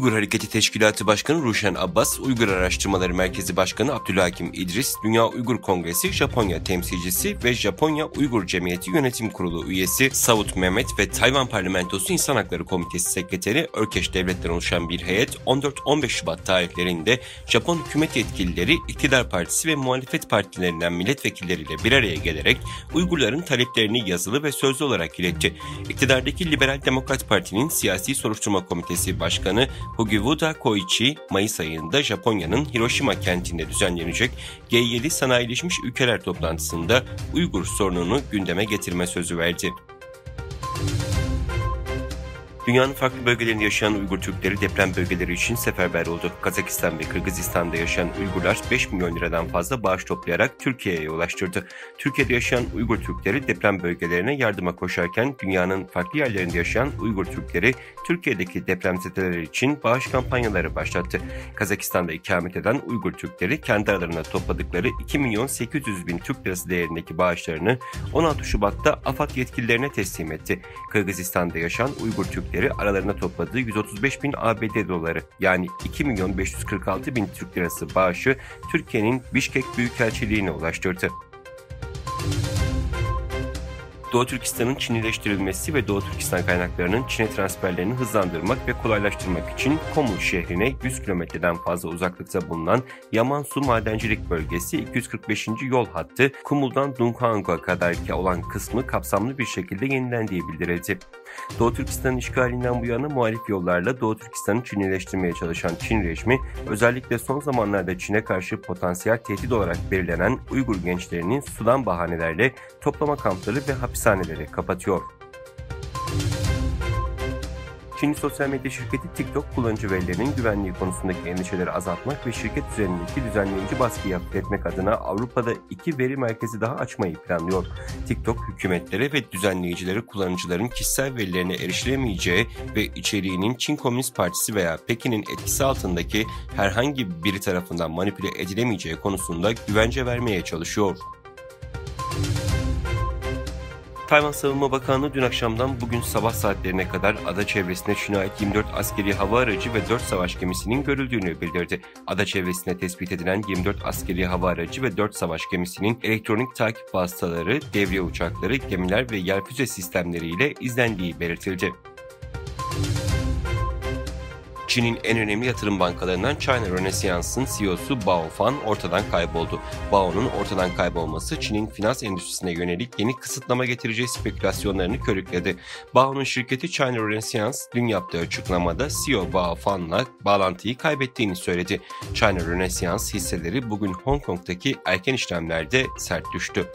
Uygur Hareketi Teşkilatı Başkanı Ruşen Abbas, Uygur Araştırmaları Merkezi Başkanı Abdülhakim İdris, Dünya Uygur Kongresi Japonya temsilcisi ve Japonya Uygur Cemiyeti Yönetim Kurulu üyesi Savut Mehmet ve Tayvan Parlamentosu İnsan Hakları Komitesi Sekreteri Örkeş Devlet'ten oluşan bir heyet 14-15 Şubat tarihlerinde Japon hükümet yetkilileri, iktidar partisi ve muhalefet partilerinden milletvekilleriyle bir araya gelerek Uygurların taleplerini yazılı ve sözlü olarak iletti. İktidardaki Liberal Demokrat Parti'nin Siyasi Soruşturma Komitesi Başkanı Hugiwuda Koichi, Mayıs ayında Japonya'nın Hiroşima kentinde düzenlenecek G7 Sanayileşmiş Ülkeler toplantısında Uygur sorununu gündeme getirme sözü verdi. Dünyanın farklı bölgelerinde yaşayan Uygur Türkleri deprem bölgeleri için seferber oldu. Kazakistan ve Kırgızistan'da yaşayan Uygurlar 5 milyon liradan fazla bağış toplayarak Türkiye'ye ulaştırdı. Türkiye'de yaşayan Uygur Türkleri deprem bölgelerine yardıma koşarken dünyanın farklı yerlerinde yaşayan Uygur Türkleri Türkiye'deki depremzedeler için bağış kampanyaları başlattı. Kazakistan'da ikamet eden Uygur Türkleri kendi aralarına topladıkları 2.800.000 Türk lirası değerindeki bağışlarını 16 Şubat'ta AFAD yetkililerine teslim etti. Kırgızistan'da yaşayan Uygur Türkleri aralarına topladığı 135.000 ABD doları yani 2.546.000 Türk lirası bağışı Türkiye'nin Bişkek Büyükelçiliğine ulaştırdı. Doğu Türkistan'ın Çinileştirilmesi ve Doğu Türkistan kaynaklarının Çin'e transferlerini hızlandırmak ve kolaylaştırmak için Komul şehrine 100 kilometreden fazla uzaklıkta bulunan Yamansu Madencilik Bölgesi 245. yol hattı Kumul'dan Dunhuang'a kadarki olan kısmı kapsamlı bir şekilde yenilendiği bildirildi. Doğu Türkistan'ın işgalinden bu yana muhalif yollarla Doğu Türkistan'ı Çinileştirmeye çalışan Çin rejimi özellikle son zamanlarda Çin'e karşı potansiyel tehdit olarak belirlenen Uygur gençlerinin sudan bahanelerle toplama kampları ve hapishaneleri kapatıyor. Çin sosyal medya şirketi TikTok kullanıcı verilerinin güvenliği konusundaki endişeleri azaltmak ve şirket üzerindeki düzenleyici baskıyı hafifletmek adına Avrupa'da 2 veri merkezi daha açmayı planlıyor. TikTok hükümetlere ve düzenleyicilere kullanıcıların kişisel verilerine erişilemeyeceği ve içeriğinin Çin Komünist Partisi veya Pekin'in etkisi altındaki herhangi biri tarafından manipüle edilemeyeceği konusunda güvence vermeye çalışıyor. Tayvan Savunma Bakanlığı dün akşamdan bugün sabah saatlerine kadar ada çevresinde Çin'e ait 24 askeri hava aracı ve 4 savaş gemisinin görüldüğünü bildirdi. Ada çevresinde tespit edilen 24 askeri hava aracı ve 4 savaş gemisinin elektronik takip vasıtaları, devriye uçakları, gemiler ve yer füze sistemleriyle izlendiği belirtildi. Çin'in en önemli yatırım bankalarından China Renaissance'ın CEO'su Bao Fan ortadan kayboldu. Bao'nun ortadan kaybolması Çin'in finans endüstrisine yönelik yeni kısıtlama getireceği spekülasyonlarını körükledi. Bao'nun şirketi China Renaissance dün yaptığı açıklamada CEO Bao Fan'la bağlantıyı kaybettiğini söyledi. China Renaissance hisseleri bugün Hong Kong'daki erken işlemlerde sert düştü.